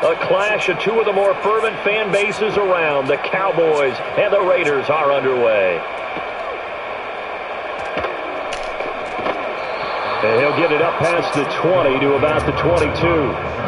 A clash of two of the more fervent fan bases around. The Cowboys and the Raiders are underway. And he'll get it up past the 20 to about the 22.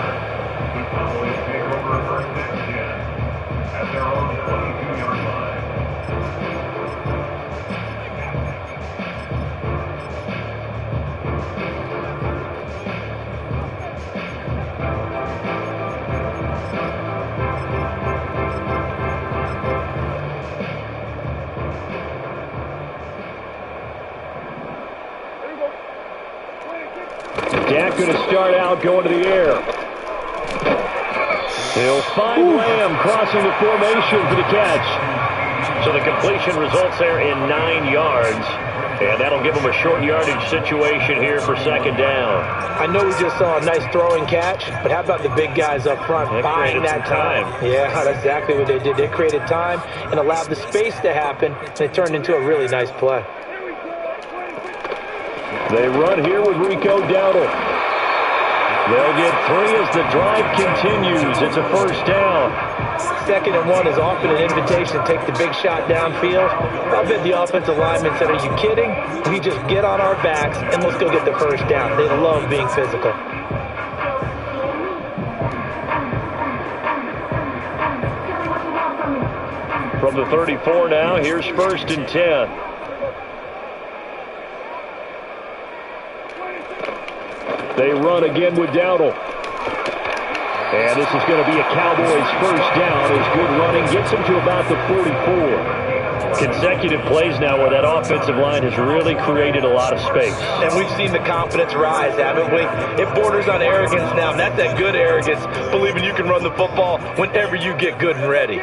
Dak going to start out going to the air. He'll find Lamb crossing the formation for the catch. So the completion results there in 9 yards. And that'll give him a short yardage situation here for second down. I know we just saw a nice throwing catch, but how about the big guys up front buying that time? Yeah, that's exactly what they did. They created time and allowed the space to happen, and it turned into a really nice play. They run here with Rico Dowdle. They'll get 3 as the drive continues. It's a first down. 2nd and 1 is often an invitation to take the big shot downfield. I bet the offensive lineman said, are you kidding? We just get on our backs and let's go get the first down. They love being physical. From the 34 now, here's 1st and 10. They run again with Dowdle. And this is going to be a Cowboys first down as good running gets them to about the 44. Consecutive plays now where that offensive line has really created a lot of space. And we've seen the confidence rise, haven't we? It borders on arrogance now, and that's that good arrogance, believing you can run the football whenever you get good and ready.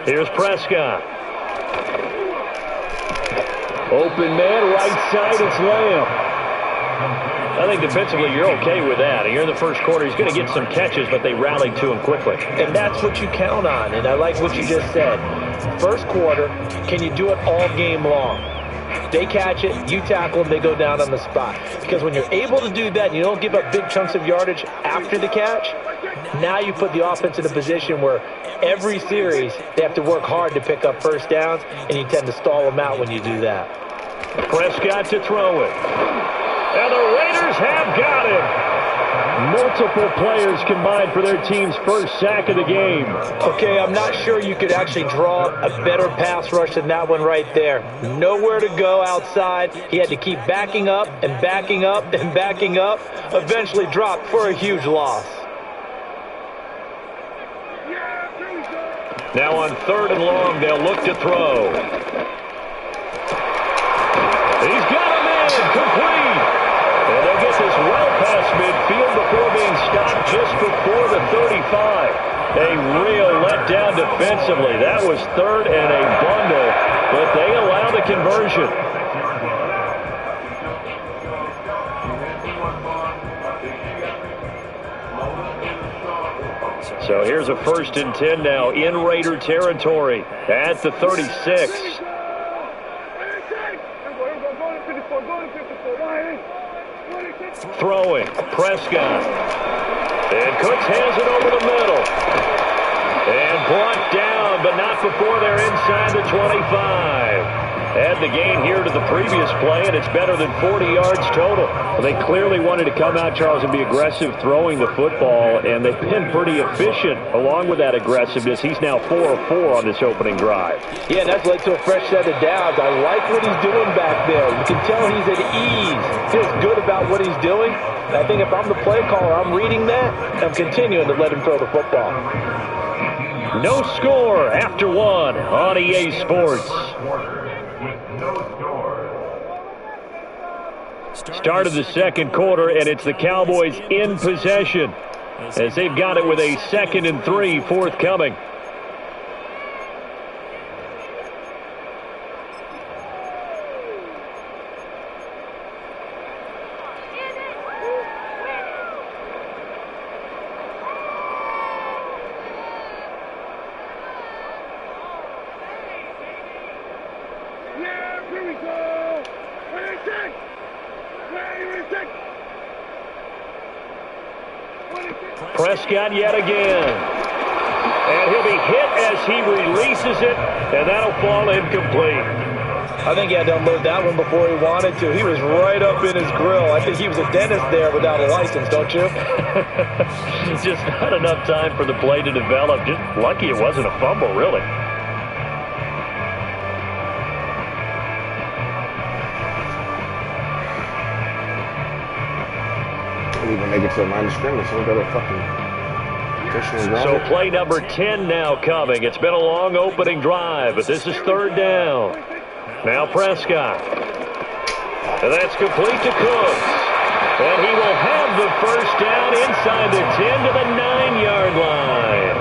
Here's Prescott. Open man, right side, it's Lamb. I think defensively you're okay with that. Here in the first quarter, he's going to get some catches, but they rallied to him quickly. And that's what you count on, and I like what you just said. First quarter, can you do it all game long? They catch it, you tackle them, they go down on the spot. Because when you're able to do that, and you don't give up big chunks of yardage after the catch, now you put the offense in a position where every series they have to work hard to pick up first downs, and you tend to stall them out when you do that. Prescott to throw it. And the Raiders have got him. Multiple players combined for their team's first sack of the game. Okay, I'm not sure you could actually draw a better pass rush than that one right there. Nowhere to go outside. He had to keep backing up and backing up and backing up. Eventually dropped for a huge loss. Now on 3rd and long, they'll look to throw. He's got a man, complete. And they'll get this well past midfield before being stopped just before the 35. A real letdown defensively. That was 3rd and a bundle, but they allow the conversion. So here's a 1st and 10 now in Raider territory at the 36. Throwing, Prescott. And Cooks has it over the middle. And brought down, but not before they're inside the 25. Add the gain here to the previous play, and it's better than 40 yards total. Well, they clearly wanted to come out, Charles, and be aggressive throwing the football, and they've been pretty efficient along with that aggressiveness. He's now 4 of 4 on this opening drive. Yeah, and that's led to a fresh set of downs. I like what he's doing back there. You can tell he's at ease. Feels good about what he's doing. And I think if I'm the play caller, I'm reading that, and I'm continuing to let him throw the football. No score after 1 on EA Sports. Start of the second quarter, and it's the Cowboys in possession as they've got it with a 2nd and 3 forthcoming. Prescott yet again. And he'll be hit as he releases it, and that'll fall incomplete. I think he had to unload that one before he wanted to. He was right up in his grill. I think he was a dentist there without a license, don't you? Just not enough time for the play to develop. Just lucky it wasn't a fumble, really. Didn't even make it to the line of scrimmage. So we got a fucking So play number 10 now coming. It's been a long opening drive, but this is third down. Now Prescott. And that's complete to Cooks. And he will have the first down inside the 10 to the 9-yard line.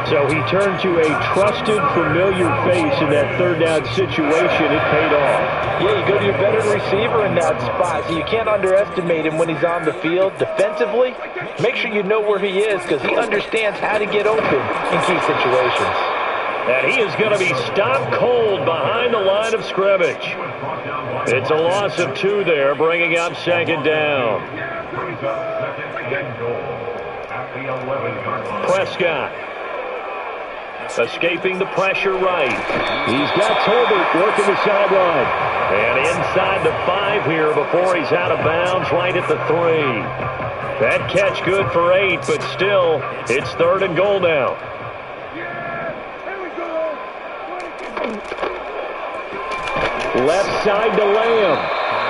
So he turned to a trusted, familiar face in that third down situation. It paid off. Yeah, you go to your veteran receiver in that spot, so you can't underestimate him when he's on the field. Defensively, make sure you know where he is because he understands how to get open in key situations. And he is going to be stopped cold behind the line of scrimmage. It's a loss of 2 there, bringing up second down. Prescott. Escaping the pressure right. He's got Tolbert working the sideline. And inside the 5 here before he's out of bounds right at the 3. That catch good for 8, but still, it's third and goal now. Left side to Lamb.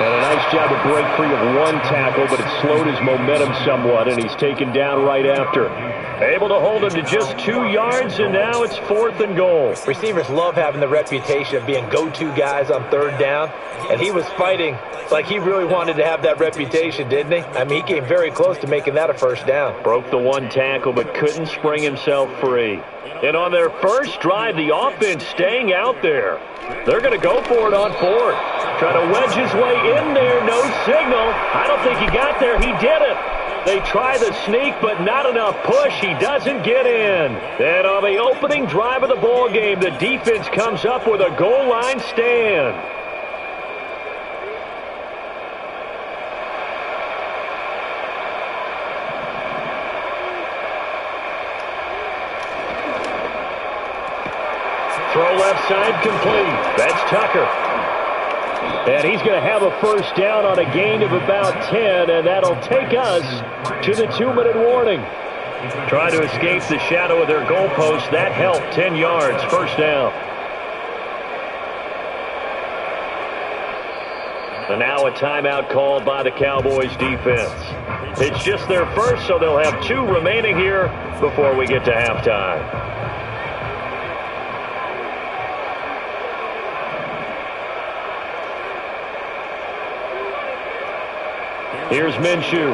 And a nice job to break free of 1 tackle, but it slowed his momentum somewhat, and he's taken down right after. Able to hold him to just 2 yards, and now it's 4th and goal. Receivers love having the reputation of being go-to guys on third down, and he was fighting like he really wanted to have that reputation, didn't he? I mean, he came very close to making that a first down. Broke the 1 tackle, but couldn't spring himself free. And on their first drive, the offense staying out there. They're going to go for it on 4th. Try to wedge his way in there, no signal. I don't think he got there. He did it. They try the sneak, but not enough push. He doesn't get in. And on the opening drive of the ball game, the defense comes up with a goal line stand. Throw left side complete. That's Tucker. And he's going to have a first down on a gain of about 10, and that'll take us to the 2-minute warning. Trying to escape the shadow of their goalpost. That helped. 10 yards, first down. And now a timeout called by the Cowboys defense. It's just their first, so they'll have 2 remaining here before we get to halftime. Here's Minshew.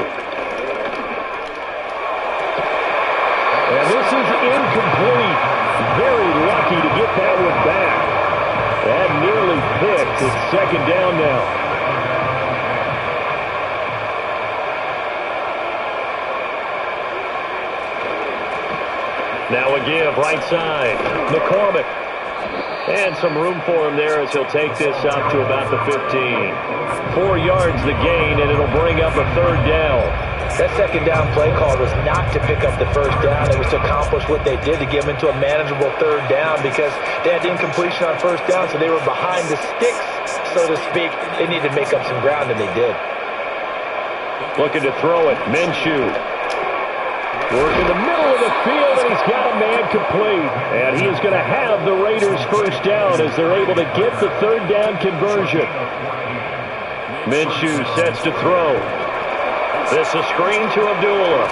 And this is incomplete. Very lucky to get that one back. That nearly picked. It's second down now. Now a give, right side. McCormick. And some room for him there as he'll take this up to about the 15. 4 yards the gain, and it'll bring up a third down. That second down play call was not to pick up the first down. It was to accomplish what they did to get them into a manageable third down because they had the incompletion on first down, so they were behind the sticks, so to speak. They needed to make up some ground, and they did. Looking to throw it, Minshew. Working the middle of the field, and he's got a man complete. And he is going to have the Raiders first down as they're able to get the third down conversion. Minshew sets to throw. This a screen to Abdullah.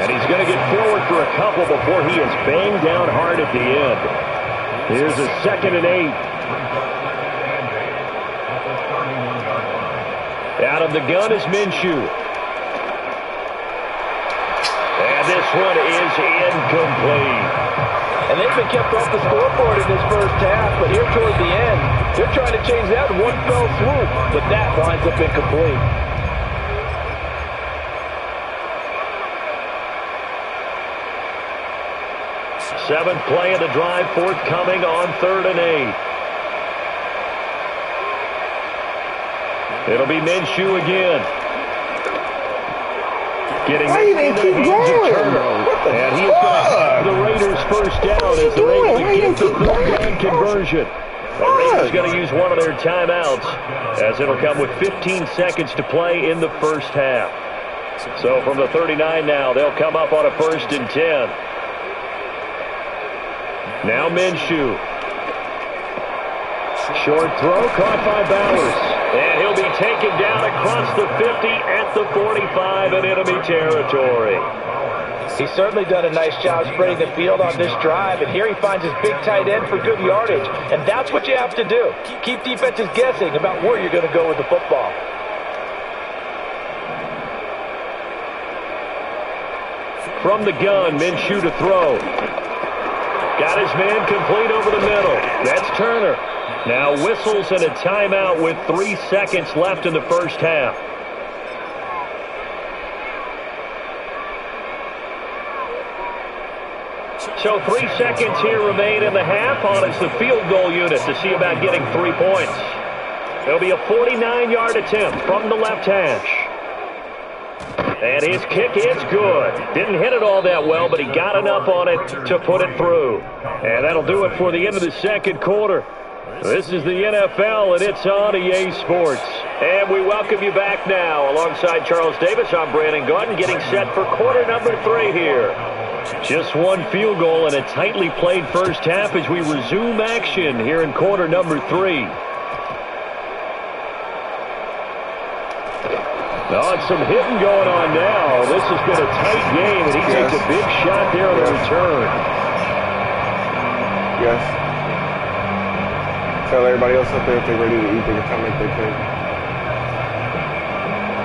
And he's going to get forward for a couple before he is banged down hard at the end. Here's a 2nd and 8. Out of the gun is Minshew. And this one is incomplete. And they've been kept off the scoreboard in this first half, but here toward the end, they're trying to change that in one fell swoop, but that winds up incomplete. Seventh play of the drive, forthcoming on 3rd and 8. It'll be Minshew again. Getting Why you didn't keep going? What the and he is going to have the Raiders first down as they're able to get the third down conversion. The Raiders going to use one of their timeouts as it'll come with 15 seconds to play in the first half. So from the 39 now, they'll come up on a 1st and 10. Now Minshew. Short throw caught by Bowers. And he'll be taken down across the 50 at the 45 in enemy territory. He's certainly done a nice job spreading the field on this drive, and here he finds his big tight end for good yardage. And that's what you have to do. Keep defenses guessing about where you're going to go with the football. From the gun, Minshew to throw. Got his man complete over the middle. That's Turner. Now whistles and a timeout with 3 seconds left in the first half. So 3 seconds here remain in the half on as the field goal unit to see about getting 3 points. There'll be a 49-yard attempt from the left hash. And his kick is good. Didn't hit it all that well, but he got enough on it to put it through. And that'll do it for the end of the second quarter. This is the NFL, and it's on EA Sports. And we welcome you back now. Alongside Charles Davis, I'm Brandon Gaudin, getting set for quarter number 3 here. Just one field goal and a tightly played first half as we resume action here in quarter number 3. Oh, it's some hitting going on now. This has been a tight game, and he takes a big shot there on the return. Yes. Tell everybody else up there if they're ready to eat, they can come make their cake.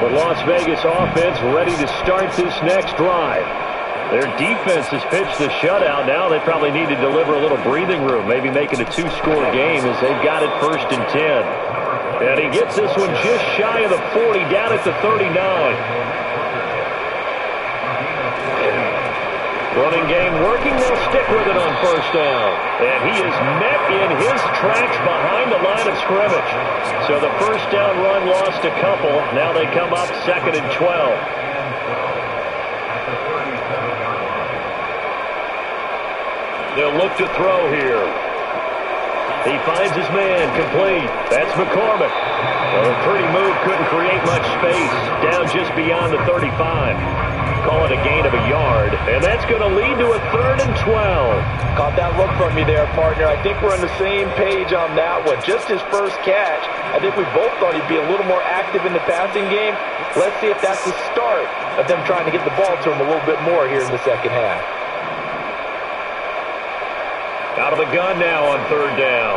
The Las Vegas offense ready to start this next drive. Their defense has pitched the shutout. Now they probably need to deliver a little breathing room, maybe make it a 2-score game as they've got it 1st and 10. And he gets this one just shy of the 40, down at the 39. Running game working. They'll stick with it on 1st down. And he is met in his tracks behind the line of scrimmage. So the 1st down run lost a couple. Now they come up 2nd and 12. They'll look to throw here. He finds his man complete. That's McCormick. Well, a pretty move, couldn't create much space. Down just beyond the 35. Call it a gain of a yard. And that's going to lead to a 3rd and 12. Caught that look from you there, partner. I think we're on the same page on that one. Just his first catch. I think we both thought he'd be a little more active in the passing game. Let's see if that's the start of them trying to get the ball to him a little bit more here in the second half. Out of the gun now on 3rd down.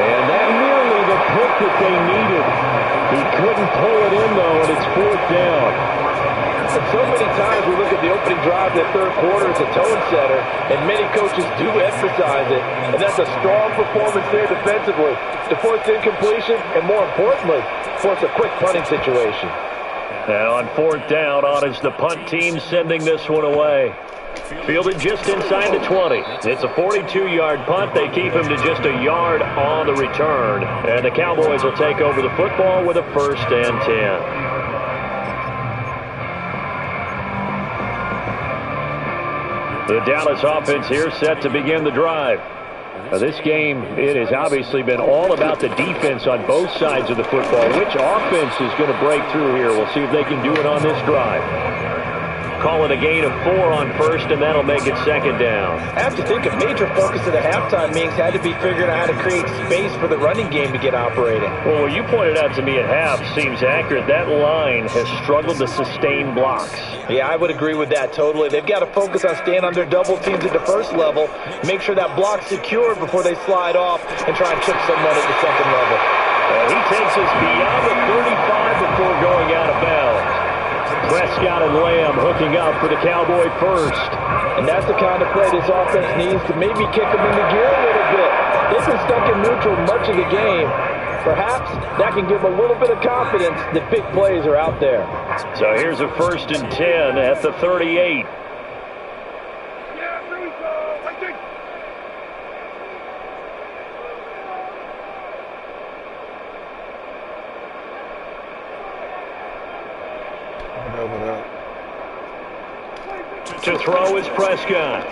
And that nearly the pick that they needed. He couldn't pull it in, though, and it's 4th down. And so many times we look at the opening drive of the 3rd quarter as a tone setter, and many coaches do emphasize it, and that's a strong performance there defensively to force incompletion, and more importantly, force a quick punting situation. Now on 4th down, on is the punt team sending this one away. Fielded just inside the 20. It's a 42-yard punt. They keep him to just a yard on the return. And the Cowboys will take over the football with a 1st and 10. The Dallas offense here set to begin the drive. This game, it has obviously been all about the defense on both sides of the football. Which offense is going to break through here? We'll see if they can do it on this drive. Call it a gain of 4 on 1st, and that'll make it 2nd down. I have to think a major focus of the halftime meetings had to be figuring out how to create space for the running game to get operating. Well, what you pointed out to me at half seems accurate. That line has struggled to sustain blocks. Yeah, I would agree with that totally. They've got to focus on staying under double teams at the 1st level, make sure that block's secured before they slide off and try and chip someone at the 2nd level. He takes us beyond the 35 before going out of bounds. Prescott and Lamb hooking up for the Cowboy first. And that's the kind of play this offense needs to maybe kick them into gear a little bit. They've been stuck in neutral much of the game. Perhaps that can give them a little bit of confidence that big plays are out there. So here's a 1st and 10 at the 38. To throw is Prescott.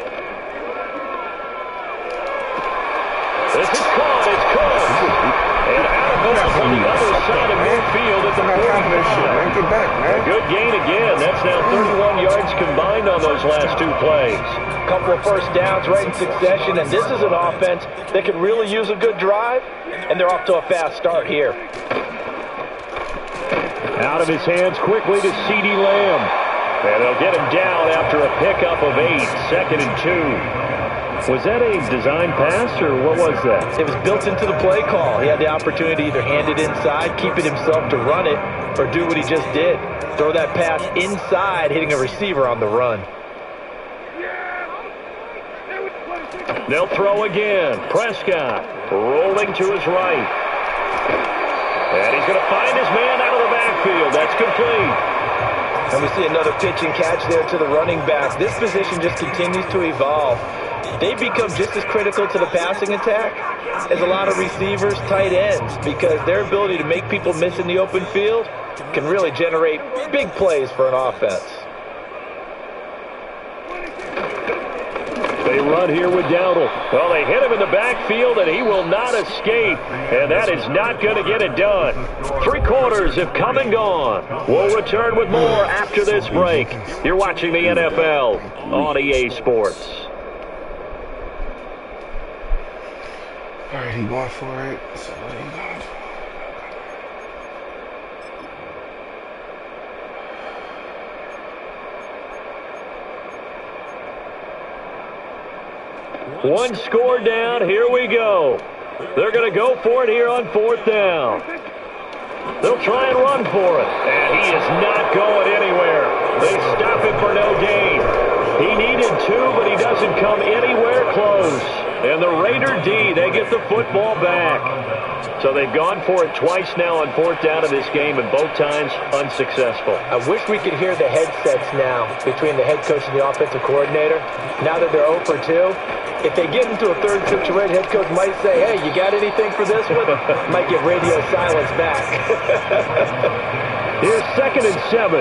This is caught. It's caught. And out of bounds on the other side of midfield at the 45. Get back, man. A good gain again. That's now 31 yards combined on those last two plays. Couple of first downs right in succession, and this is an offense that could really use a good drive, and they're off to a fast start here. Out of his hands quickly to CeeDee Lamb. And they'll get him down after a pickup of 8, 2nd and 2. Was that a design pass, or what was that? It was built into the play call. He had the opportunity to either hand it inside, keep it himself to run it, or do what he just did. Throw that pass inside, hitting a receiver on the run. They'll throw again. Prescott rolling to his right. And he's going to find his man out of the backfield. That's complete. And we see another pitch and catch there to the running back. This position just continues to evolve. They become just as critical to the passing attack as a lot of receivers, tight ends, because their ability to make people miss in the open field can really generate big plays for an offense. They run here with Dowdle. Well, they hit him in the backfield, and he will not escape. And that is not going to get it done. 3 quarters have come and gone. We'll return with more after this break. You're watching the NFL on EA Sports. All right, he going for it. So what are you going for? One score down. Here we go. They're going to go for it here on 4th down. They'll try and run for it. And he is not going anywhere. They stop him for no gain. He needed 2, but he doesn't come anywhere close. And the Raider D, they get the football back. So they've gone for it twice now on 4th down in this game, and both times unsuccessful. I wish we could hear the headsets now between the head coach and the offensive coordinator. Now that they're 0 for 2, if they get into a third situation, head coach might say, hey, you got anything for this one? Might get radio silence back. Here's 2nd and 7.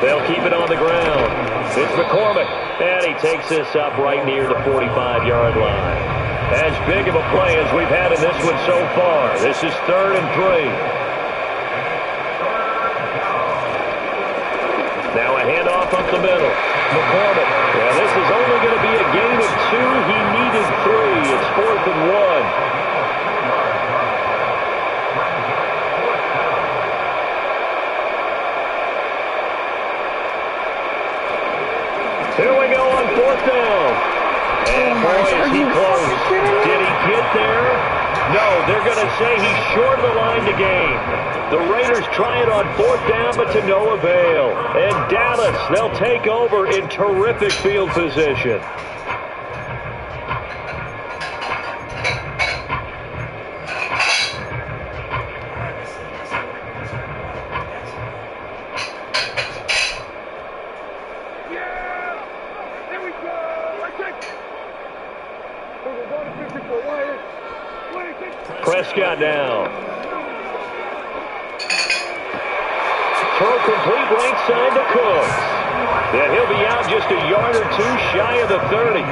They'll keep it on the ground. It's McCormick, and he takes this up right near the 45-yard line. As big of a play as we've had in this one so far. This is 3rd and 3. Now a handoff up the middle. McCormick. Yeah, this is only going to be a gain of 2. He needed 3. It's 4th and 1. Here we go on 4th down. And boy, is he close. Did he get there? No, they're going to say he's short of the line to gain. The Raiders try it on 4th down, but to no avail. And Dallas, they'll take over in terrific field position. Prescott down. Throw complete right side to Cooks. And he'll be out just a yard or 2 shy of the 30.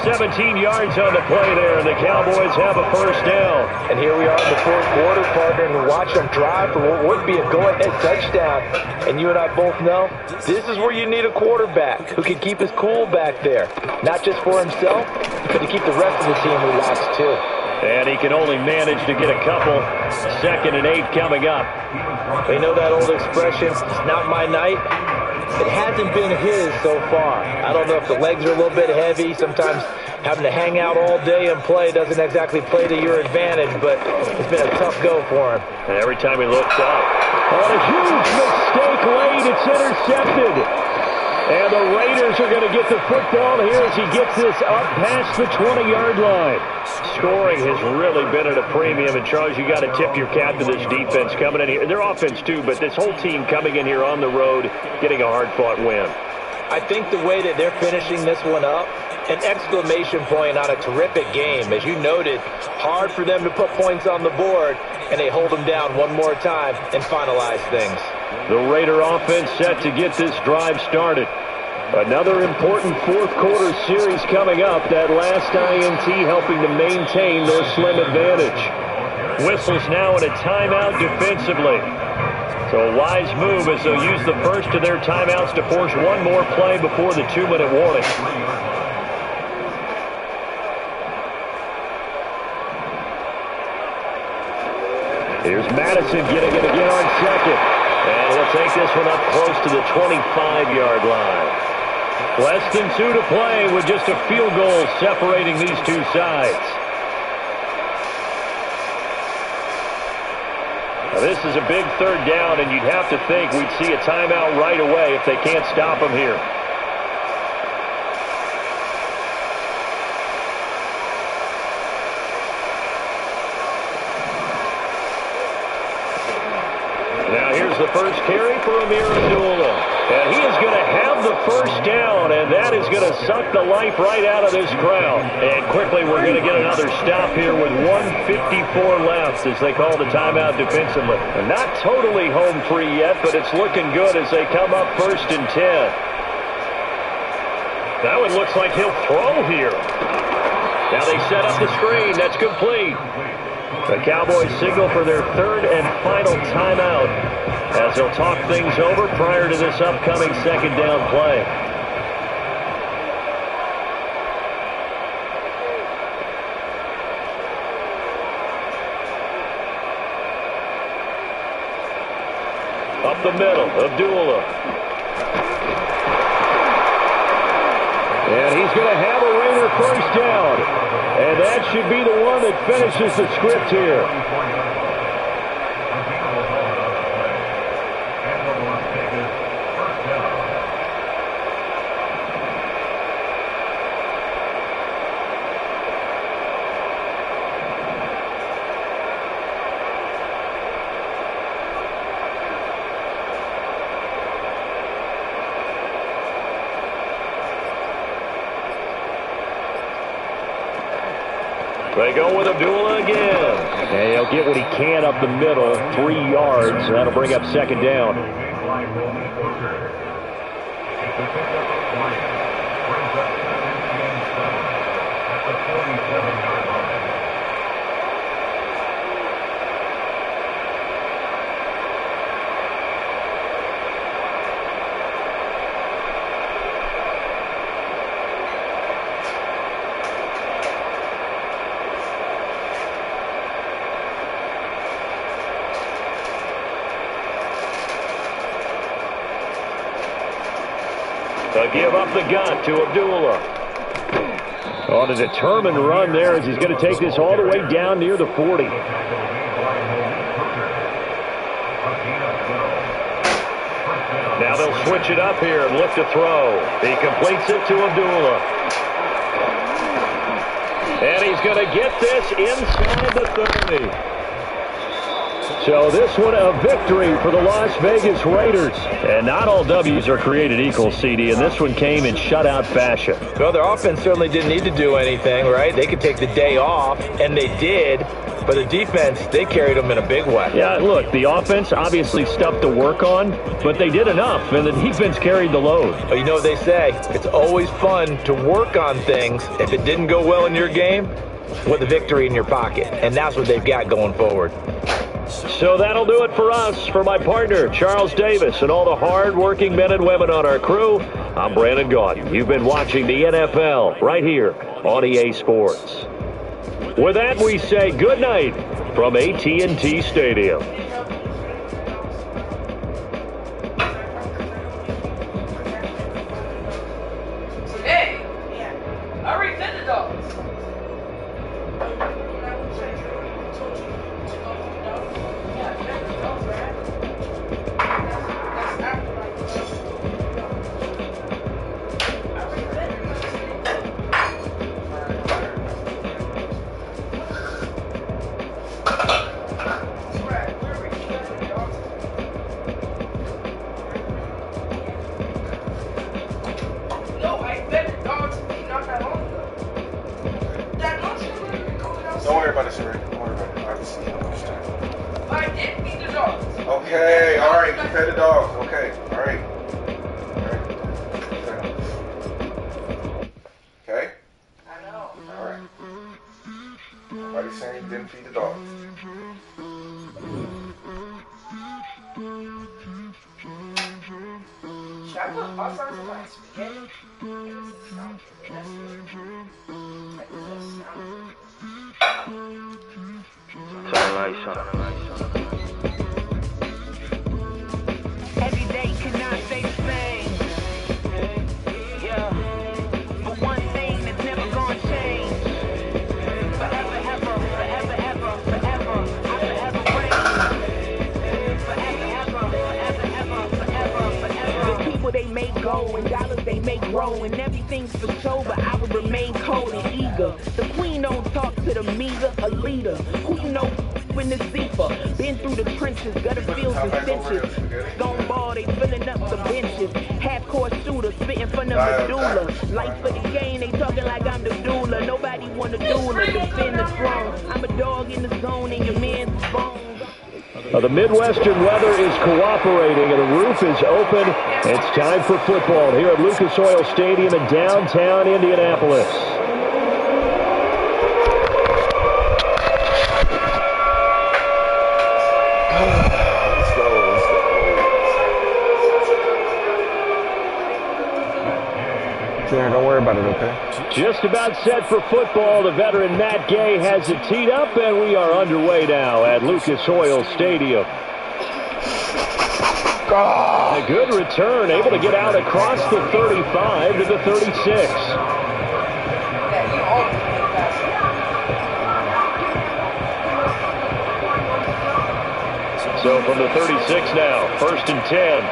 17 yards on the play there, and the Cowboys have a 1st down. And here we are in the 4th quarter, partner, and watch them drive for what would be a go-ahead touchdown. And you and I both know this is where you need a quarterback who can keep his cool back there. Not just for himself, but to keep the rest of the team relaxed too. And he can only manage to get a couple. 2nd and 8 coming up. We know that old expression, it's not my night. It hasn't been his so far. I don't know if the legs are a little bit heavy. Sometimes having to hang out all day and play doesn't exactly play to your advantage, but it's been a tough go for him. And every time he looks up, on a huge mistake late, it's intercepted. And the Raiders are going to get the football here as he gets this up past the 20-yard line. Scoring has really been at a premium. And, Charles, you got to tip your cap to this defense coming in here. Their offense, too, but this whole team coming in here on the road, getting a hard-fought win. I think the way that they're finishing this one up, an exclamation point on a terrific game. As you noted, hard for them to put points on the board. and they hold them down one more time and finalize things. The Raider offense set to get this drive started. Another important fourth quarter series coming up. That last INT helping to maintain their slim advantage. Whistles now in a timeout defensively. So a wise move as they'll use the first of their timeouts to force one more play before the 2-minute warning. Here's Madison getting it again on second. And he'll take this one up close to the 25-yard line. Less than 2 to play with just a field goal separating these two sides. Now this is a big third down, and you'd have to think we'd see a timeout right away if they can't stop them here. Now here's the first carry for Amir Abdullah. And he is going to have the first down, and that is going to suck the life right out of this crowd. And quickly we're going to get another stop here with 1:54 left as they call the timeout defensively. And not totally home free yet, but it's looking good as they come up 1st and 10. That one looks like he'll throw here. Now they set up the screen. That's complete. The Cowboys signal for their third and final timeout as they'll talk things over prior to this upcoming second down play. Up the middle, Abdullah. And he's going to have a Raider first down. And that should be the one that finishes the script here. They go with Abdullah again. And he'll get what he can up the middle, 3 yards. That'll bring up second down. They'll give up the gun to Abdullah. On a determined run there as he's going to take this all the way down near the 40. Now they'll switch it up here and look to throw. He completes it to Abdullah. And he's going to get this inside the 30. So this one a victory for the Las Vegas Raiders. And not all W's are created equal, CD, and this one came in shutout fashion. Well, their offense certainly didn't need to do anything, right? They could take the day off, and they did. But the defense, they carried them in a big way. Yeah, look, the offense obviously stuff to work on, but they did enough, and the defense carried the load. But you know what they say, it's always fun to work on things if it didn't go well in your game with a victory in your pocket. And that's what they've got going forward. So that'll do it for us. For my partner, Charles Davis, and all the hard-working men and women on our crew, I'm Brandon Gaudin. You've been watching the NFL right here on EA Sports. With that, we say good night from AT&T Stadium. Hey! I already did the dogs. Don't worry about it, sir. Don't worry about it. I have to see how much time. But I did feed the dogs. Okay, all right. You fed the dogs. Okay, all right. Okay. I know. All right. Nobody's saying you didn't feed the dogs. Should I put hot sauce in my spaghetti? Every day cannot stay the same. Yeah. But one thing that's never gonna change. Forever, ever, forever, ever, forever. I forever reign. Forever, ever, forever, ever, forever, forever. The people they make go and dollars they make grow and everything's for show, but I will remain cold and eager. The queen don't talk to the meager, a leader. Who you know in the zephyr? Been through the trenches, gutter fields and stenches. Stone ball, they filling up the benches. Half-court shooter, spitting from the medulla. Life for the game, they talking like I'm the doula. Nobody wanna doula, defend the throne. I'm a dog in the zone and your man's bones. The Midwestern weather is cooperating and the roof is open. It's time for football here at Lucas Oil Stadium in downtown Indianapolis. Yeah, don't worry about it, okay? Just about set for football. The veteran Matt Gay has it teed up, and we are underway now at Lucas Oil Stadium. A good return, able to get out across the 35 to the 36. So from the 36 now, 1st and 10.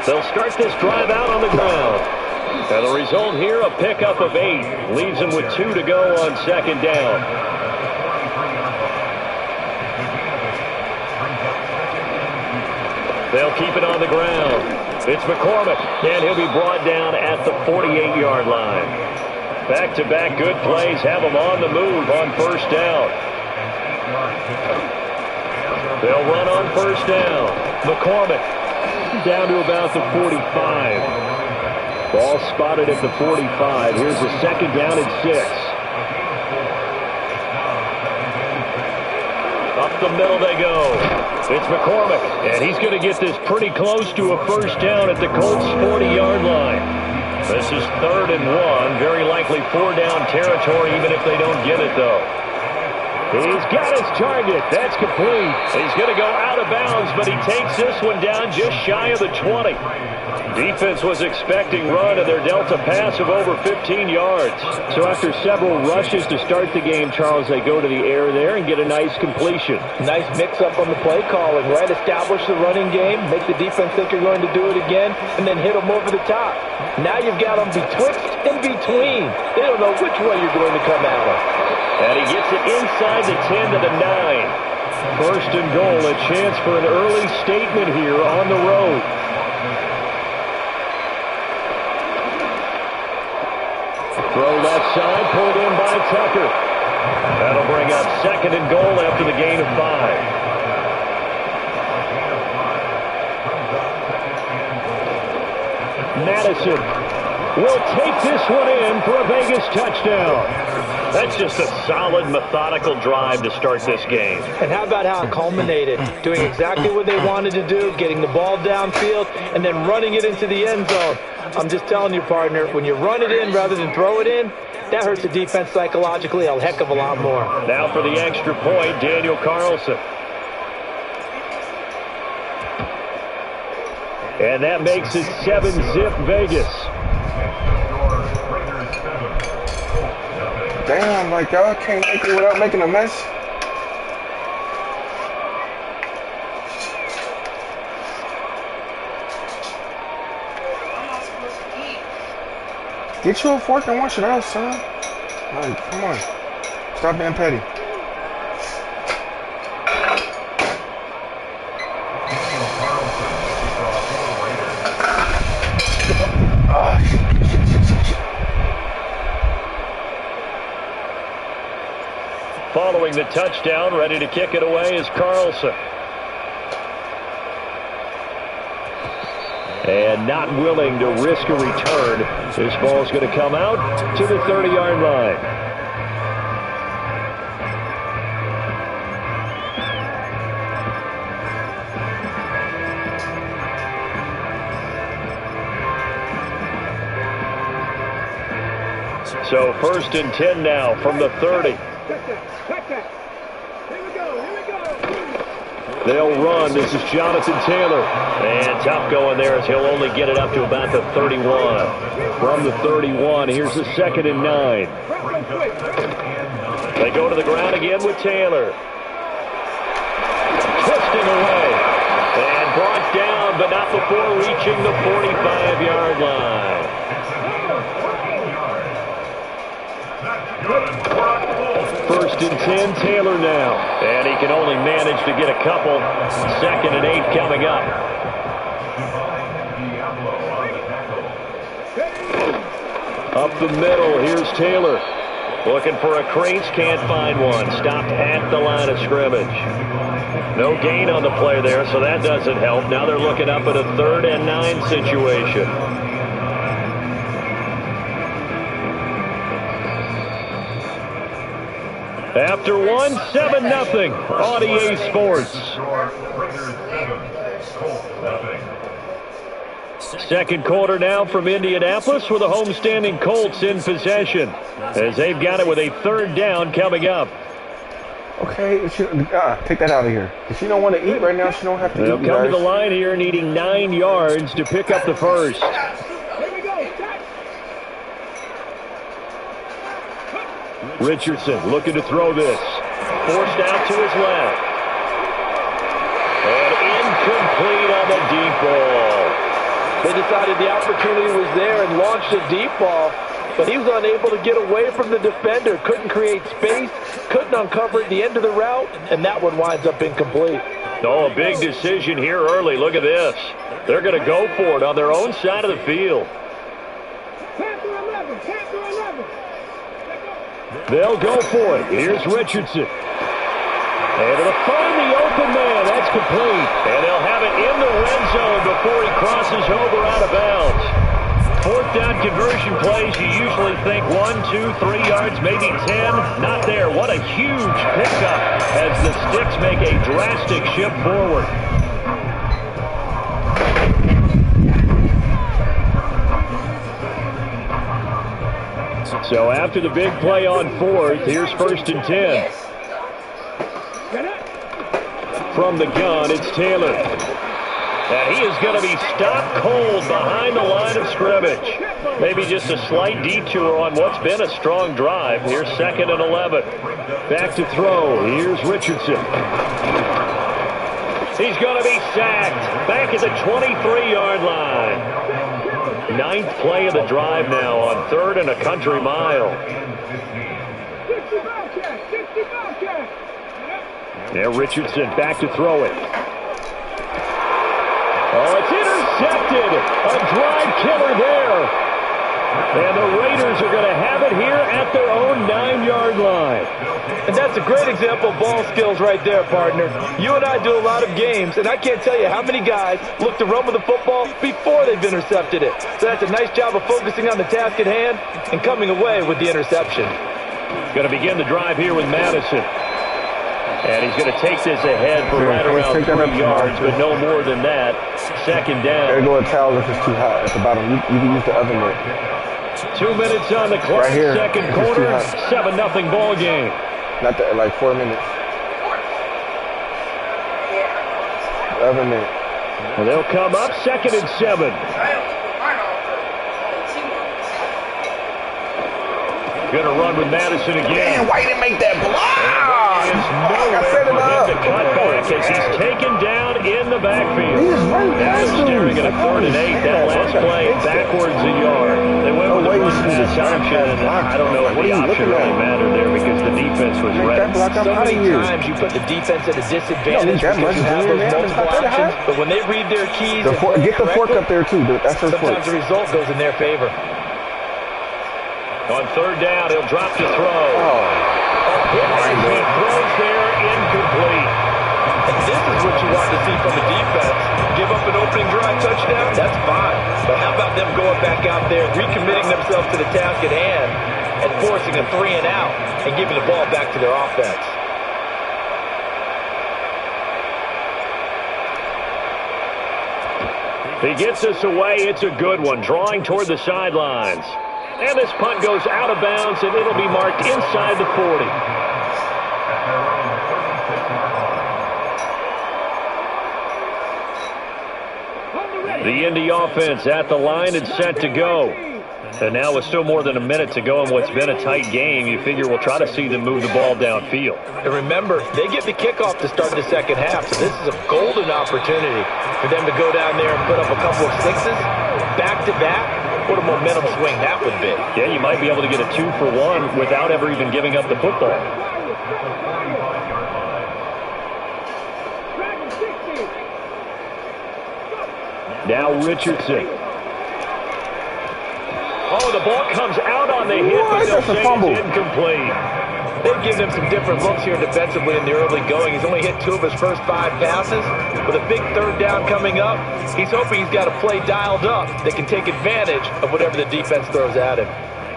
They'll start this drive out on the ground. And the result here, a pickup of 8. Leaves them with 2 to go on 2nd down. They'll keep it on the ground. It's McCormick, and he'll be brought down at the 48-yard line. Back-to-back good plays have them on the move on 1st down. They'll run on 1st down. McCormick down to about the 45. Ball spotted at the 45. Here's a 2nd down and 6. Up the middle they go. It's McCormick, and he's going to get this pretty close to a 1st down at the Colts' 40-yard line. This is 3rd and 1. Very likely 4-down territory, even if they don't get it, though. He's got his target. That's complete. He's going to go out of bounds, but he takes this one down just shy of the 20. Defense was expecting run, and they're dealt a pass of over 15 yards. So after several rushes to start the game, Charles, they go to the air there and get a nice completion. Nice mix-up on the play calling, right? Establish the running game, make the defense think you're going to do it again, and then hit them over the top. Now you've got them betwixt and between. They don't know which way you're going to come at them. And he gets it inside the 10 to the 9. 1st and goal, a chance for an early statement here on the road. Throw left side, pulled in by Tucker. That'll bring up 2nd and goal after the gain of 5. Madison will take this one in for a Vegas touchdown. That's just a solid, methodical drive to start this game. And how about how it culminated? Doing exactly what they wanted to do, getting the ball downfield, and then running it into the end zone. I'm just telling you, partner, when you run it in rather than throw it in, that hurts the defense psychologically a heck of a lot more. Now for the extra point, Daniel Carlson. And that makes it 7-zip Vegas. Damn, like y'all can't make it without making a mess. Get you a fork and wash it out, son. Like, come on. Stop being petty. following the touchdown. Ready to kick it away is Carlson. And not willing to risk a return. This ball's going to come out to the 30-yard line. So 1st and 10 now from the 30. They'll run. This is Jonathan Taylor. And tough going there as he'll only get it up to about the 31. From the 31, here's the 2nd and 9. They go to the ground again with Taylor. Twisting away. And brought down, but not before reaching the 45-yard line. First and 10, Taylor now. And he can only manage to get a couple. 2nd and 8 coming up. Up the middle, here's Taylor. Looking for a crease, can't find one. Stopped at the line of scrimmage. No gain on the play there, so that doesn't help. Now they're looking up at a 3rd and 9 situation. After one, 7-0 on EA Sports. Second quarter now from Indianapolis with the homestanding Colts in possession as they've got it with a 3rd down coming up. Okay, take that out of here. If she don't want to eat right now, she don't have to eat. They'll come to the line here needing 9 yards to pick up the first. Richardson looking to throw this. Forced out to his left. And incomplete on the deep ball. They decided the opportunity was there and launched a deep ball, but he was unable to get away from the defender. Couldn't create space, couldn't uncover at the end of the route, and that one winds up incomplete. Oh, a big decision here early. Look at this. They're going to go for it on their own side of the field. They'll go for it. Here's Richardson. And it'll find the open man. That's complete. And they'll have it in the red zone before he crosses over out of bounds. 4th down conversion plays, you usually think 1, 2, 3 yards, maybe 10. Not there. What a huge pickup as the Sticks make a drastic shift forward. So after the big play on 4th, here's 1st and 10. From the gun, it's Taylor. And he is going to be stopped cold behind the line of scrimmage. Maybe just a slight detour on what's been a strong drive. Here's 2nd and 11. Back to throw. Here's Richardson. He's going to be sacked. Back at the 23-yard line. 9th play of the drive now on 3rd and a country mile. Now Richardson back to throw it. Oh, it's intercepted. A drive killer there. And the Raiders are going to have it here at their own 9-yard line. And that's a great example of ball skills right there, partner. You and I do a lot of games, and I can't tell you how many guys look to run with the football before they've intercepted it. So that's a nice job of focusing on the task at hand and coming away with the interception. Going to begin the drive here with Madison. And he's going to take this ahead for right around 3 yards, but no more than that. 2nd down. Gotta go a towel if it's too hot at the bottom. You can use the oven mitt. 2 minutes on the clock, right here. 2nd quarter, 7-0 ball game. Not that, like 4 minutes. Oven mitt. And they'll come up 2nd and 7. Going to run with Madison again. Man, why didn't make that block? Nowhere for him to cut back as he's taken down in the backfield. Now staring at a 3rd and 8. That last play backwards a yard. They went with the run pass option, and I don't know if the option really mattered there because the defense was ready. So many times you put the defense at a disadvantage because you have those multiple options, but when they read their keys, get the fork up there too. That's her fork. Sometimes the result goes in their favor. On 3rd down, he'll drop to throw. Oh. He throws there, incomplete. And this is what you want to see from a defense. Give up an opening drive touchdown, that's fine. But how about them going back out there, recommitting themselves to the task at hand, and forcing a 3 and out, and giving the ball back to their offense. He gets us away. It's a good one, drawing toward the sidelines. And this punt goes out of bounds, and it'll be marked inside the 40. The Indy offense at the line and set to go. And now with still more than a minute to go in what's been a tight game, you figure we'll try to see them move the ball downfield. And remember, they get the kickoff to start the second half, so this is a golden opportunity for them to go down there and put up a couple of sixes, back-to-back. What a momentum swing that would be. Yeah, you might be able to get a 2-for-1 without ever even giving up the football. Now Richardson. Oh, the ball comes out on the hit, but they'll say it's incomplete. They've given him some different looks here defensively in the early going. He's only hit 2 of his first 5 passes. With a big third down coming up, he's hoping he's got a play dialed up that can take advantage of whatever the defense throws at him.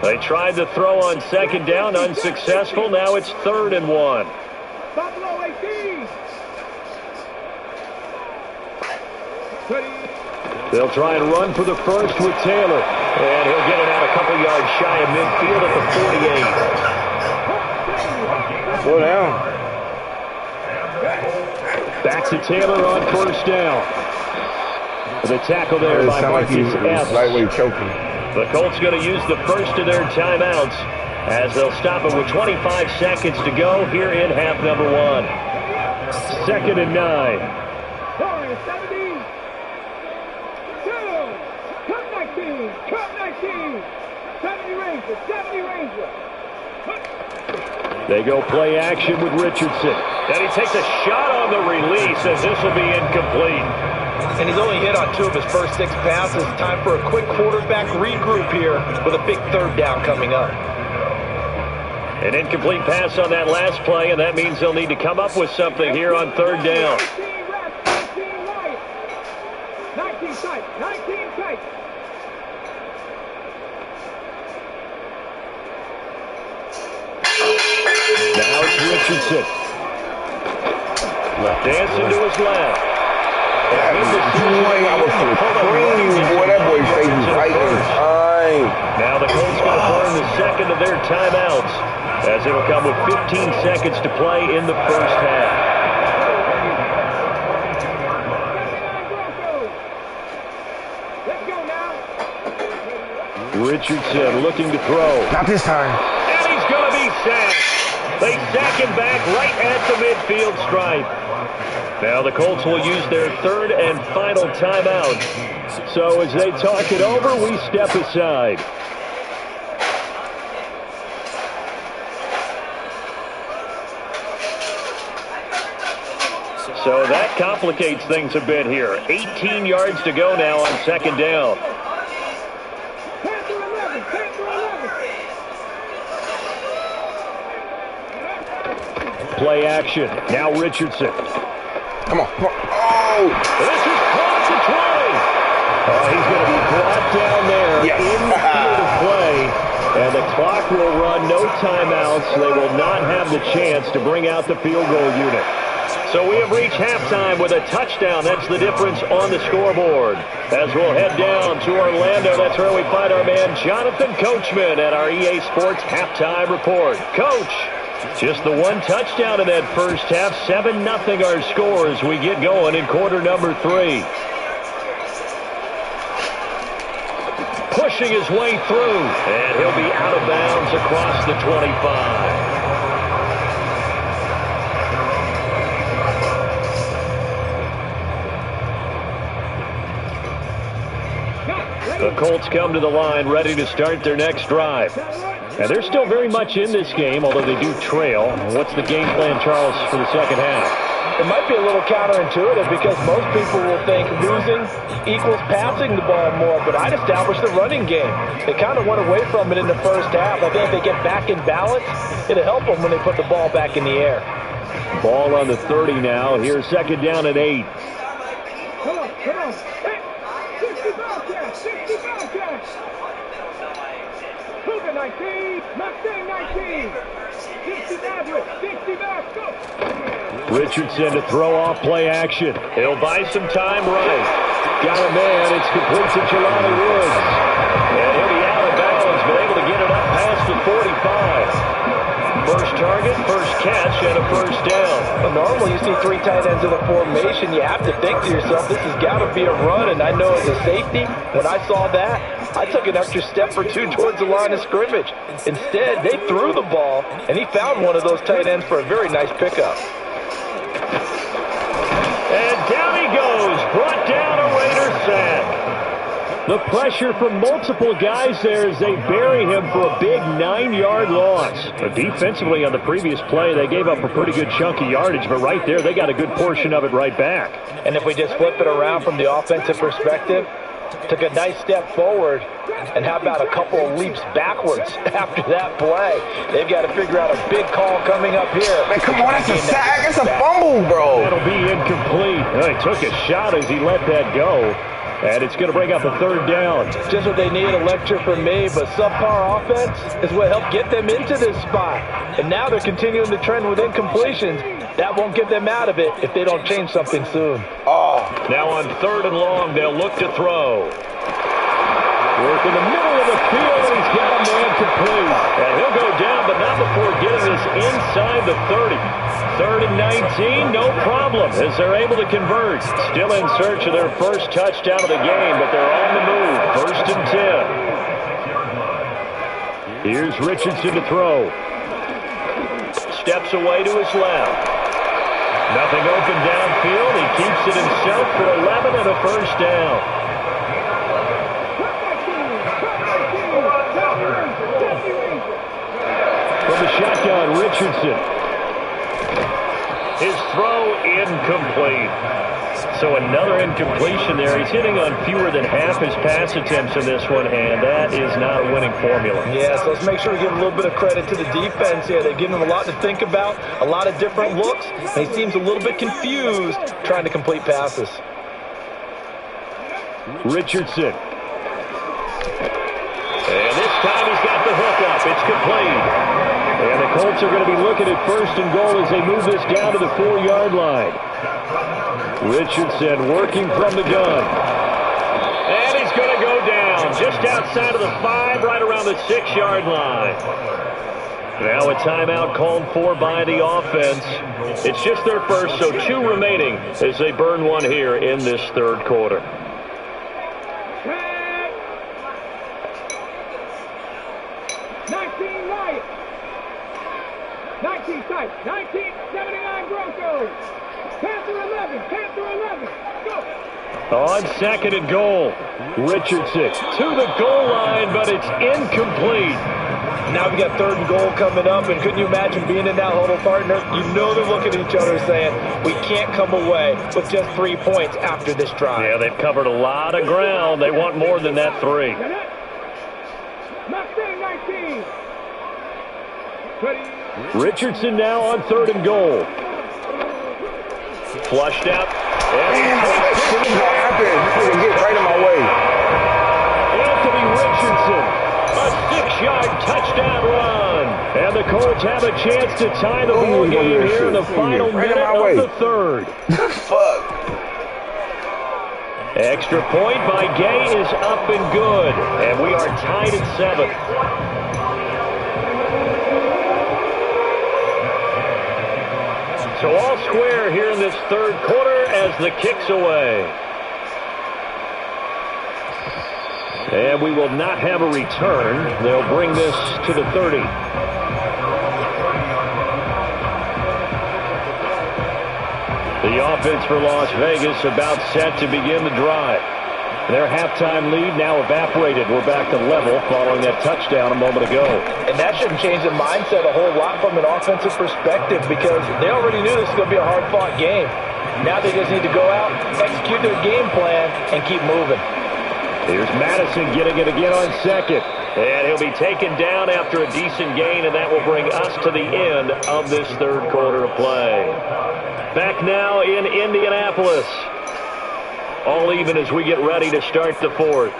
They tried to throw on second down, unsuccessful. Now it's 3rd and 1. Buffalo 18. They'll try and run for the first with Taylor. And he'll get it out a couple yards shy of midfield at the 48. Slow down. Back to Taylor on first down. The tackle there by Marcus Epps. Lightweight choking. The Colts going to use the first of their timeouts as they'll stop it with 25 seconds to go here in half number 1. 2nd and 9. 17. Cut 19. Cut 19. 70 Ranger. 70 Ranger. They go play action with Richardson. And he takes a shot on the release as this will be incomplete. And he's only hit on 2 of his first 6 passes. Time for a quick quarterback regroup here with a big third down coming up. An incomplete pass on that last play, and that means they'll need to come up with something here on 3rd down. 19 tight. 19 tight. Now it's Richardson. Dancing to his left. I was screaming, boy, that boy say he's right in time. Now the Colts going to burn the second of their timeouts as it'll come with 15 seconds to play in the first half. Let's go now. Richardson looking to throw. Not this time. And he's going to be sacked. They sack him back right at the midfield stripe. Now the Colts will use their 3rd and final timeout. So as they talk it over, we step aside. So that complicates things a bit here. 18 yards to go now on 2nd down. 10 to 11. 10 to 11. Play action. Now Richardson. Come on. Come on. Oh! This is close to 20. He's going to be brought down there Yes. in the field of play. And the clock will run, no timeouts. They will not have the chance to bring out the field goal unit. So we have reached halftime with a touchdown. That's the difference on the scoreboard. As we'll head down to Orlando, that's where we find our man Jonathan Coachman at our EA Sports Halftime Report. Coach, just the 1 touchdown in that first half. 7-0 our score as we get going in quarter number 3. Pushing his way through, and he'll be out of bounds across the 25. The Colts come to the line ready to start their next drive. And they're still very much in this game, although they do trail. What's the game plan, Charles, for the second half? It might be a little counterintuitive because most people will think losing equals passing the ball more, but I'd establish the running game. They kind of went away from it in the first half. I think if they get back in balance, it'll help them when they put the ball back in the air. Ball on the 30 now. Here's second down and 8. Come on. Hey, 60 Bobcats, 60 Bobcats. Cougar 19, Mustang 19. 60 Maverick, 60 back, go. Richardson to throw off play action. He'll buy some time right. Got a man. It's complete to Jelani Woods. And he'll be out of bounds, but able to get it up past the 45. First target, first catch, and a first down. Well, normally you see 3 tight ends in a formation. You have to think to yourself, this has got to be a run. And I know as a safety, when I saw that, I took an extra step or 2 towards the line of scrimmage. Instead, they threw the ball, and he found one of those tight ends for a very nice pickup. And down he goes, brought down a Raider sack. The pressure from multiple guys there as they bury him for a big 9-yard loss. But defensively on the previous play, they gave up a pretty good chunk of yardage, but right there, they got a good portion of it right back. And if we just flip it around from the offensive perspective, took a nice step forward, and how about a couple of leaps backwards after that play? They've got to figure out a big call coming up here. Man, come on, that's a sack. That's a fumble, bro. That'll be incomplete. Well, he took a shot as he let that go. And it's going to bring up a third down. Just what they need, a lecture from me, but subpar offense is what helped get them into this spot. And now they're continuing the trend with incompletions. That won't get them out of it if they don't change something soon. Oh. Now on 3rd and long, they'll look to throw. Work in the middle of the field, and he's got a man complete. And he'll go down, but not before getting this inside the 30. 3rd and 19, no problem, as they're able to convert. Still in search of their first touchdown of the game, but they're on the move. 1st and 10. Here's Richardson to throw. Steps away to his left. Nothing open downfield. He keeps it himself for 11 and a first down. From the shotgun, Richardson. His throw incomplete. So another incompletion there. He's hitting on fewer than half his pass attempts in this one, and that is not a winning formula. Yeah, so let's make sure we give a little bit of credit to the defense here. They've given him a lot to think about, a lot of different looks, and he seems a little bit confused trying to complete passes. Richardson. And this time he's got the hook up. It's complete. And the Colts are going to be looking at 1st and goal as they move this down to the 4-yard line. Richardson working from the gun. And he's going to go down just outside of the 5, right around the 6-yard line. Now a timeout called for by the offense. It's just their first, so 2 remaining as they burn one here in this 3rd quarter. 1979 Broncos. Panther 11, Panther 11. Go. On 2nd and goal, Richardson to the goal line, but it's incomplete. Now we got 3rd and goal coming up, and couldn't you imagine being in that huddle, partner? You know they're looking at each other saying, we can't come away with just 3 points after this drive. Yeah, they've covered a lot of ground. They want more than that 3. Mustang 19. Richardson now on 3rd and goal. Flushed out. Damn, that shouldn't happen. Get right in my way. Anthony Richardson, a 6-yard touchdown run. And the Colts have a chance to tie the ball game here in the final minute of the 3rd. Fuck. Extra point by Gay is up and good. And we are tied at 7. So all square here in this 3rd quarter as the kick's away. And we will not have a return. They'll bring this to the 30. The offense for Las Vegas about set to begin the drive. Their halftime lead now evaporated. We're back to level following that touchdown a moment ago. And that shouldn't change the mindset a whole lot from an offensive perspective because they already knew this was going to be a hard-fought game. Now they just need to go out, execute their game plan, and keep moving. Here's Madison getting it again on second. And he'll be taken down after a decent gain, and that will bring us to the end of this third quarter of play. Back now in Indianapolis. All even as we get ready to start the fourth.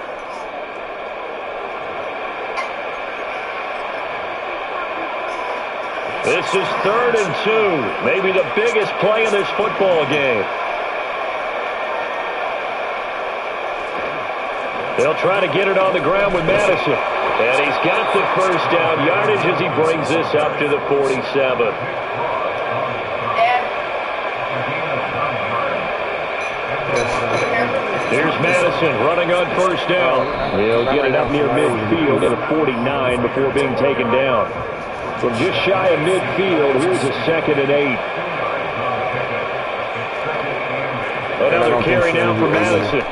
This is 3rd and 2. Maybe the biggest play in this football game. They'll try to get it on the ground with Madison. And he's got the first down yardage as he brings this up to the 47. Here's Madison running on first down. He'll get it up near midfield at a 49 before being taken down. From just shy of midfield, here's a 2nd and 8. Another carry now for Madison.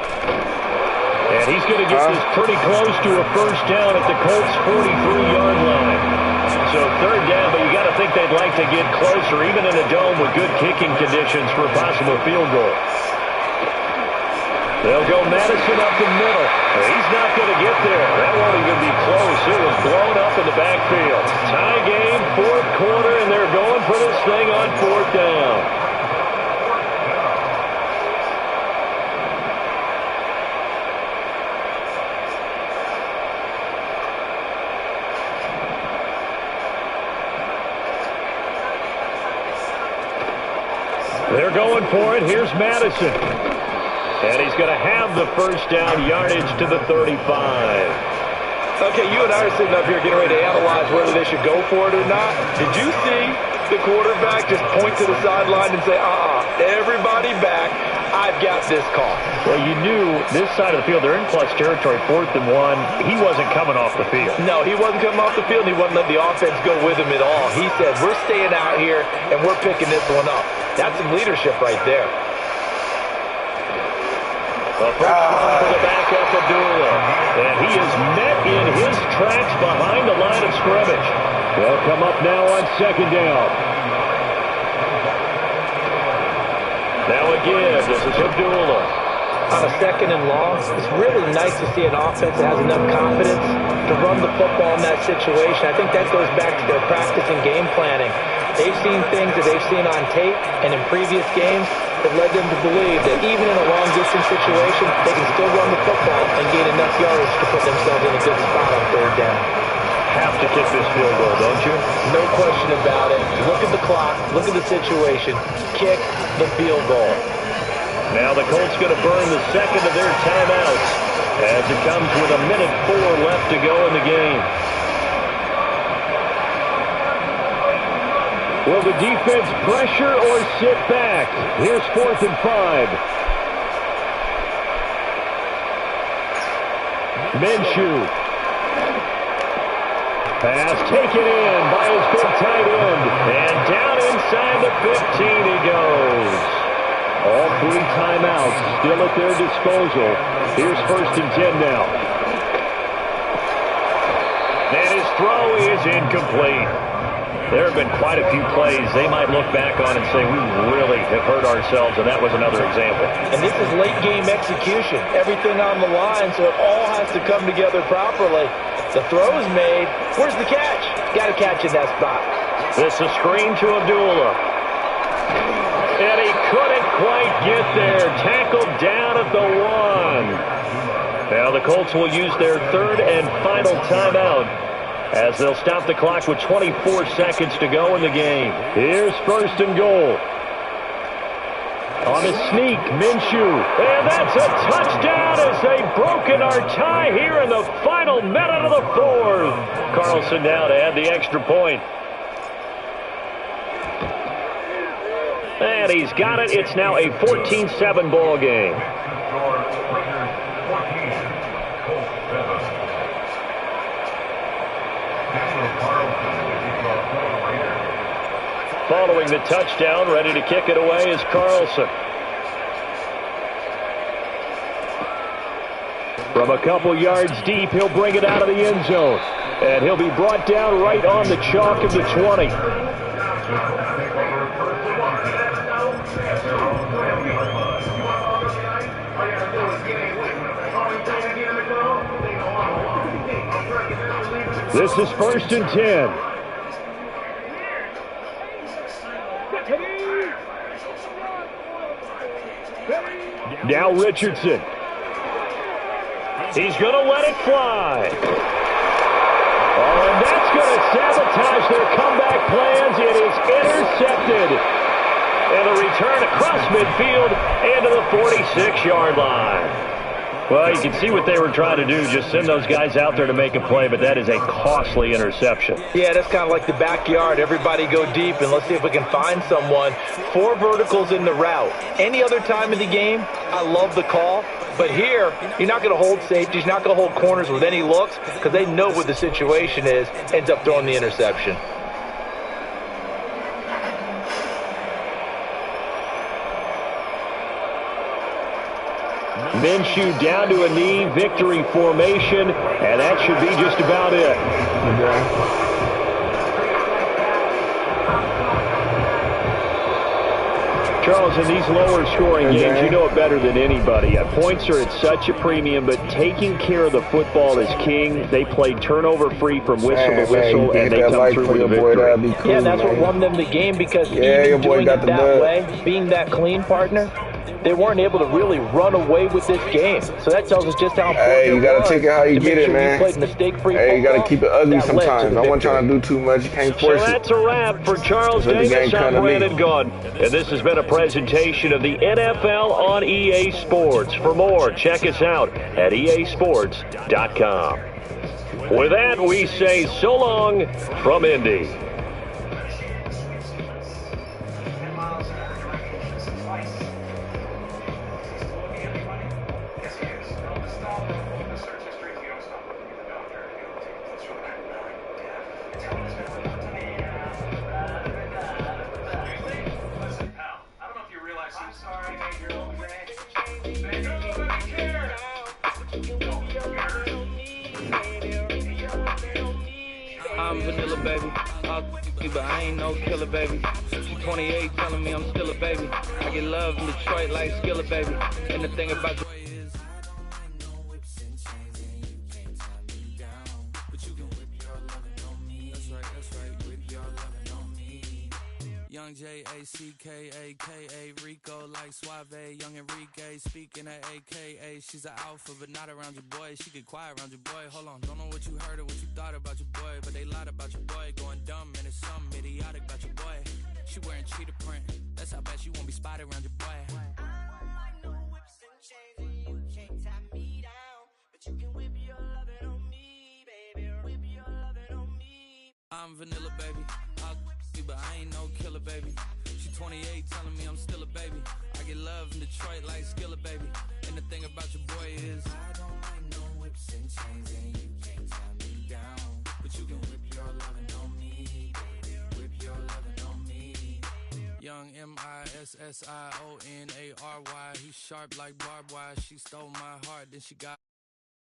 And he's going to get this pretty close to a first down at the Colts' 43-yard line. So 3rd down, but you got to think they'd like to get closer, even in a dome with good kicking conditions for a possible field goal. They'll go Madison up the middle. He's not going to get there. That won't even be close. It was blown up in the backfield. Tie game, 4th quarter, and they're going for this thing on 4th down. They're going for it. Here's Madison. And he's going to have the first down yardage to the 35. Okay, you and I are sitting up here getting ready to analyze whether they should go for it or not. Did you see the quarterback just point to the sideline and say, everybody back, I've got this call? Well, you knew this side of the field, they're in clutch territory, 4th and 1. He wasn't coming off the field. No, he wasn't coming off the field, and he wasn't letting the offense go with him at all. He said, we're staying out here, and we're picking this one up. That's some leadership right there. The first one for the backup, Abdullah. And he is met in his tracks behind the line of scrimmage. They'll come up now on 2nd down. Now again, this is Abdullah. On a 2nd and long, it's really nice to see an offense that has enough confidence to run the football in that situation. I think that goes back to their practice and game planning. They've seen things that they've seen on tape and in previous games that led them to believe that even in a long-distance situation, they can still run the football and gain enough yards to put themselves in a good spot on 3rd down. Have to kick this field goal, don't you? No question about it. Look at the clock. Look at the situation. Kick the field goal. Now the Colts going to burn the 2nd of their timeouts as it comes with 1:04 left to go in the game. Will the defense pressure or sit back? Here's 4th and 5. Minshew. Pass taken in by his big tight end. And down inside the 15 he goes. All 3 timeouts still at their disposal. Here's 1st and 10 now. And his throw is incomplete. There have been quite a few plays they might look back on and say, we really have hurt ourselves, and that was another example. And this is late-game execution. Everything on the line, so it all has to come together properly. The throw is made. Where's the catch? Got to catch in that spot. This is a screen to Abdullah. And he couldn't quite get there. Tackled down at the 1. Now the Colts will use their 3rd and final timeout as they'll stop the clock with 24 seconds to go in the game. Here's 1st and goal. On a sneak, Minshew. And that's a touchdown as they've broken our tie here in the final minute of the 4th. Carlson now to add the extra point. And he's got it. It's now a 14-7 ball game. Following the touchdown, ready to kick it away is Carlson. From a couple yards deep, he'll bring it out of the end zone. And he'll be brought down right on the chalk of the 20. This is 1st and 10. Now Richardson. He's going to let it fly. Oh, and that's going to sabotage their comeback plans. It is intercepted. And a return across midfield and to the 46-yard line. Well, you can see what they were trying to do, just send those guys out there to make a play, but that is a costly interception. Yeah, that's kind of like the backyard. Everybody go deep, and let's see if we can find someone. 4 verticals in the route. Any other time of the game, I love the call. But here, you're not going to hold safeties, you're not going to hold corners with any looks because they know what the situation is, ends up throwing the interception. Minshew down to a knee, victory formation, and that should be just about it. Charles, in these lower scoring games, you know it better than anybody. Points are at such a premium, but taking care of the football is king. They play turnover free from whistle to whistle, and they come through with a victory. Yeah, that's what won them the game because even doing it that way, being that clean, partner, they weren't able to really run away with this game. So that tells us just how important you got to take it how you get it, man. You got to keep it ugly sometimes. No one trying to do too much. You can't force it. So that's a wrap for Charles Davis. I'm Brandon Gaudin. And this has been a presentation of the NFL on EA Sports. For more, check us out at easports.com. With that, we say so long from Indy. I'm vanilla, baby. But I ain't no killer, baby. She 28, telling me I'm still a baby. I get love in Detroit like Skillet, baby. And the thing about you is, I don't like no whips and chains, and you can't tie me down. But you can whip your lovin' on me. That's right, whip your lovin' on me. Young J-A-C-K-A-K-A, Rico like Suave, young Enrique, speaking at AKA. She's an alpha, but not around your boy. She get quiet around your boy. Hold on, don't know what you heard or what you thought about your boy, but they lied about your boy. Going dumb, and it's something idiotic about your boy. She wearing cheetah print, that's how bad she won't be spotted around your boy. I don't like no whips and chains, and you can't tie me down. But you can whip your lovin' on me, baby. Whip your lovin' on me. I'm vanilla, baby. I'll you, but I ain't no killer, baby. She 28, telling me I'm still a baby. I get love in Detroit like Skillet, baby. And the thing about your boy is, I don't like no whips and chains, and you can't tie me down. But you can whip your lovin' on me, baby. Whip your lovin' on me. Young MISSIONARY, he's sharp like barbed wire. She stole my heart, then she got